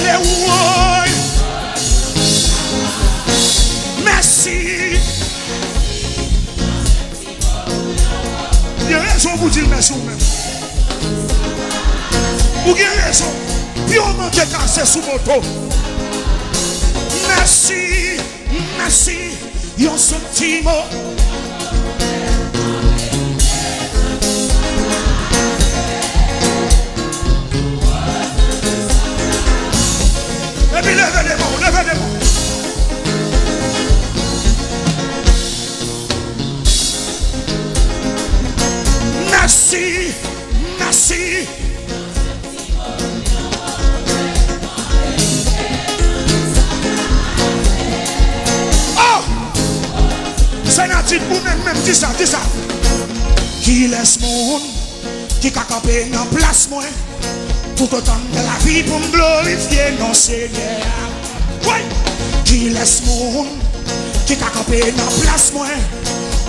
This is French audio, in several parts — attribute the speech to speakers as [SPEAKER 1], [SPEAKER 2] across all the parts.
[SPEAKER 1] les ouais. Merci. Il y a raison pour dire merci ou même. Vous avez raison. Puis on manque cassé sous moto. Merci, merci. Yon sentimo. Et puis levez les mains, levez les mains. Merci, merci. C'est natif pour même dis ça. Qui laisse mon qui a campé dans place moi tout autant de la vie pour me glorifier non Seigneur. Oui. Qui laisse mon qui a campé dans place moi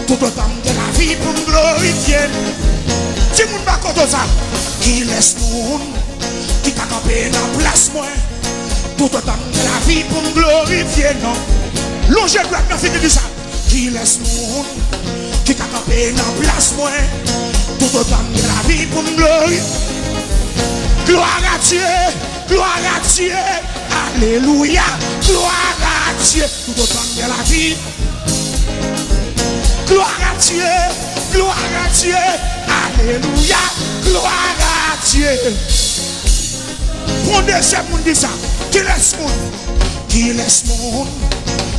[SPEAKER 1] tout autant de la vie pour me glorifier. Si moun pas contre ça. Qui laisse mon qui a campé dans place moi tout autant de la vie pour me glorifier non. Longez droit dans fini dit ça. Qui laisse monde qui a campé dans place moi tout autant de la vie pour me glorifier. Gloire à Dieu, alléluia, gloire à Dieu tout autant de la vie. Gloire à Dieu, alléluia, gloire à Dieu. Pour deuxième monde dit ça. Qui laisse monde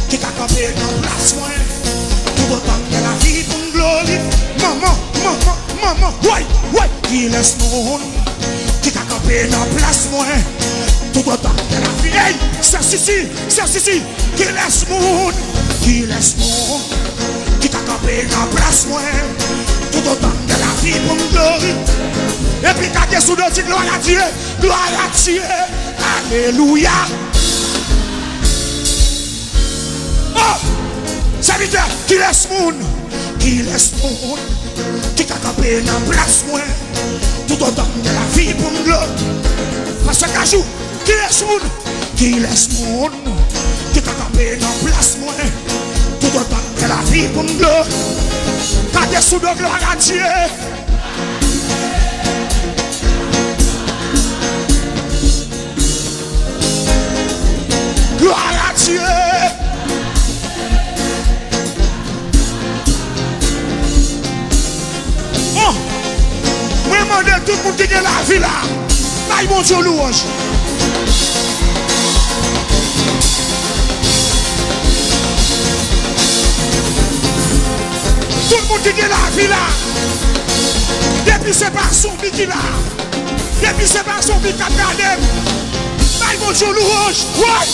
[SPEAKER 1] qui a campé dans place moi tout autant de la vie pour me glorifier. Maman, ouais, qui laisse mon qui a campé dans place moi tout autant de la vie. Hey, c'est si, qui laisse mon qui a campé dans place moi tout autant de la vie pour me glorifier. Et puis quand tu es sous le titre, gloire à Dieu, alléluia. Oh, serviteur, qui laisse moun qui a campé dans place moi tout autant de la vie pour me glorifier. Parce que Kajou, qui laisse moun qui a campé dans place moi tout autant de la vie pour me glorifier. Quand tu es sous de gloire à Dieu. Gloire à Dieu. Moi, je demande tout le monde qui est la vie là. Là, ils vont dire louange. Tout le monde qui est la vie là. Depuis c'est pas son vie qui là. Depuis c'est pas son vie qui a gardé. Là, ils vont dire louange. Ouais.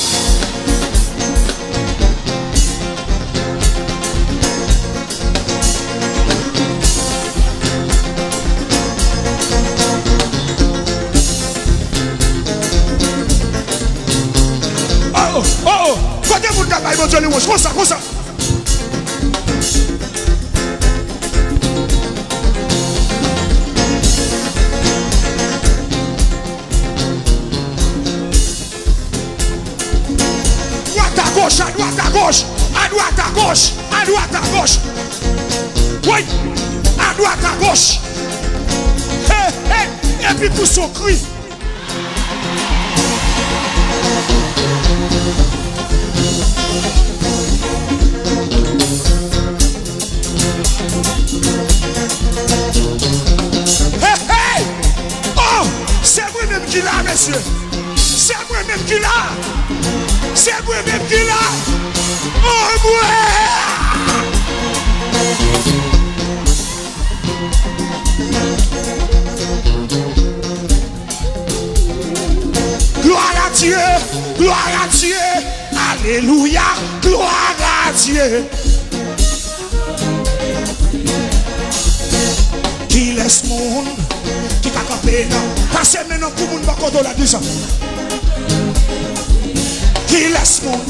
[SPEAKER 1] Oh, côté vous d'abord, ils vont dire louange. Comme ça. À droite à gauche. Oui, à droite à gauche. Et puis pour son cri. Oh, c'est moi-même qui l'a, monsieur. C'est moi-même qui l'a. Oh, ouais. Gloire à Dieu, alléluia, gloire à Dieu. Qui laisse monde, qui t'a campé dans. Passez maintenant pour le monde, pas qu'on l'a dit ça. Qui laisse monde.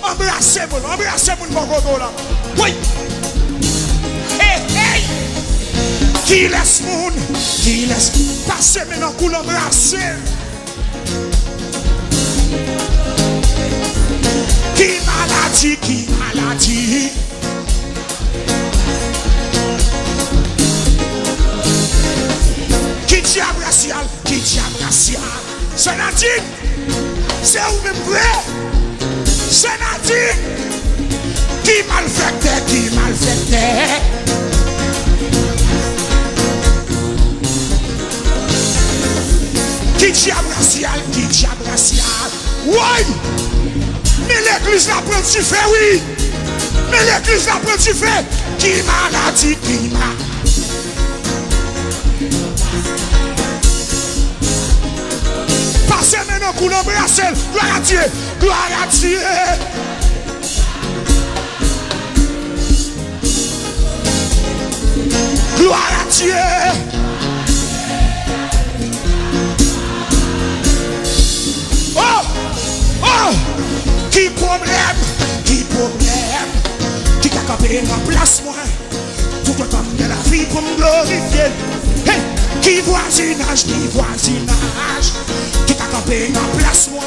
[SPEAKER 1] Embrassez-moi, pas qu'on l'a. Oui. Hey. Qui laisse monde, passez maintenant pour l'embrasser. Qui maladie. Qui diable racial, qui diable racial. C'est Nadine, c'est où-même vrai. C'est Nadine, qui malfaitait, qui malfaitait. Qui diable racial, qui diable racial. Oui! Mais l'église la prend tu fais, oui! Mais l'église la prend tu fais. Qui maladie, qui maladie. Passez maintenant pour l'embrasser. Gloire à Dieu, gloire à Dieu. Gloire à Dieu. Oh! Oh! Qui problème? Qui problème? Qui t'a campé en place moi? Tout le temps de la vie pour me glorifier. Hey! Qui voisinage? Qui voisinage? Qui t'a campé en place moi?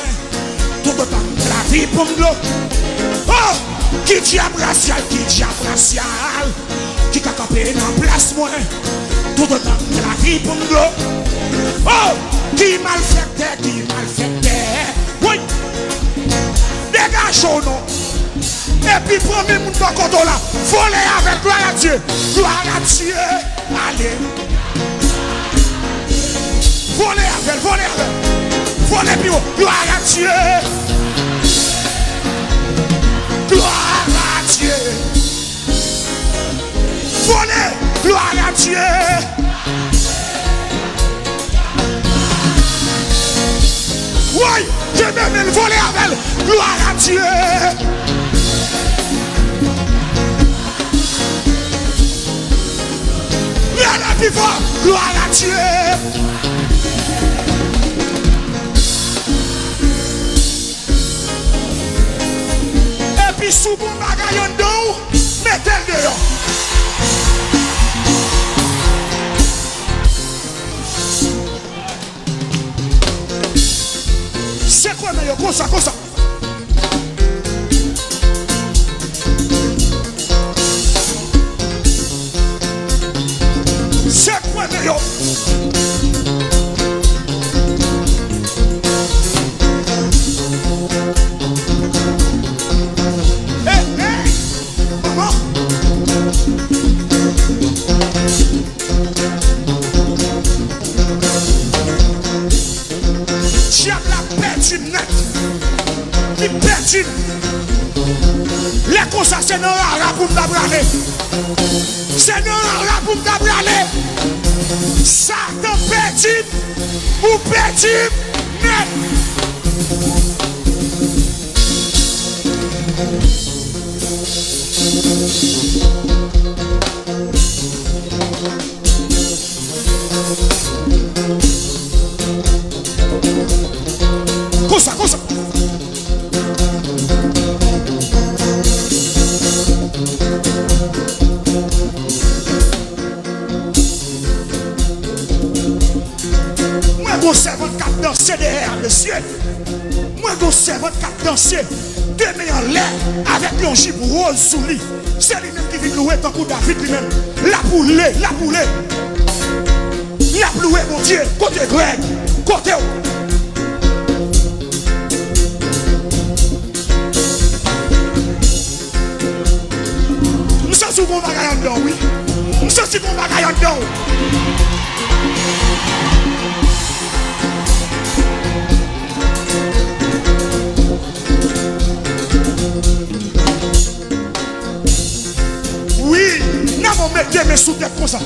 [SPEAKER 1] Tout le temps de la vie pour me glorifier. Oh! Qui diable racial? Qui diable racial? Qui t'a campé en place moi? Tout le temps de la vie pour me glorifier. Oh! Qui malfaitait? Qui malfaitait? Oui! Dégage au nom. Et puis premier monde dans le là. Voler avec gloire à Dieu. Gloire à Dieu. Allez. Voler avec, voler avec. Voler plus haut. Gloire à Dieu. Gloire à Dieu. Voler. Gloire à Dieu. Oui, je vais même voler avec. Gloire à Dieu. Rien à plus fort. Gloire à Dieu. Et puis sous bon bagaille en dos, mettez-le dehors. C'est quoi meilleur? Comme ça, comme ça. C'est quoi meilleur? Maman. Diable la perdu net. Il perdu. Les causes c'est non la pour m'abraler. C'est non la pour m'abraler. Satan perdu. Ou perdu net. Cosa, cosa. Moi, je servant qui a dansé derrière le ciel. Moi, je servant qui a dansé demain en l'air avec un gib rose sous lui. C'est lui-même qui vient louer tant que David lui-même. La poule, la poule. La poule, mon Dieu. Côté Greg, côté où? Nous sommes bagaille en dedans, oui. Nous sommes bagaille en dedans. Oui, n'a pas mettre mes sous tête comme ça.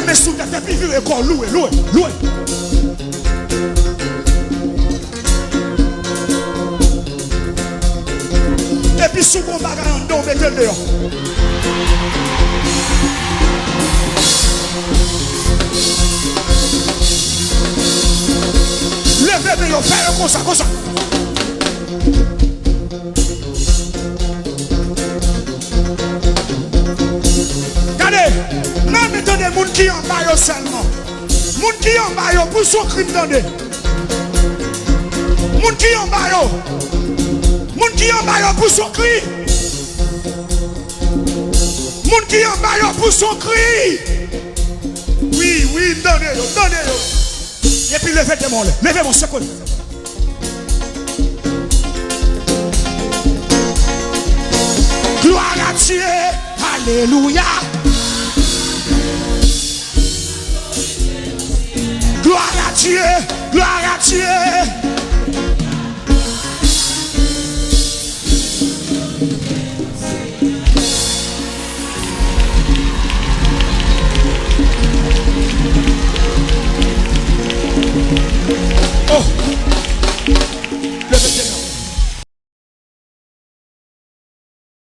[SPEAKER 1] Mais sous ta tête, il encore loué, loué, loué. Et puis sous mon bagage en dos, mettez-le dehors. Levez-le dehors, faites comme ça, comme ça. Non, mais attendez, moun qui en bas yo seulement. Moun qui en bas yo pour son crime, attendez. Moun qui en bas yo. Moun qui en bas yo pour son cri. Moun qui en bas yo pour son cri. Oui, oui, donnez yo, donnez yo. Et puis levez des mots, levez mon seconde. Gloire à Dieu, alléluia. Gloire à Dieu, gloire à Dieu.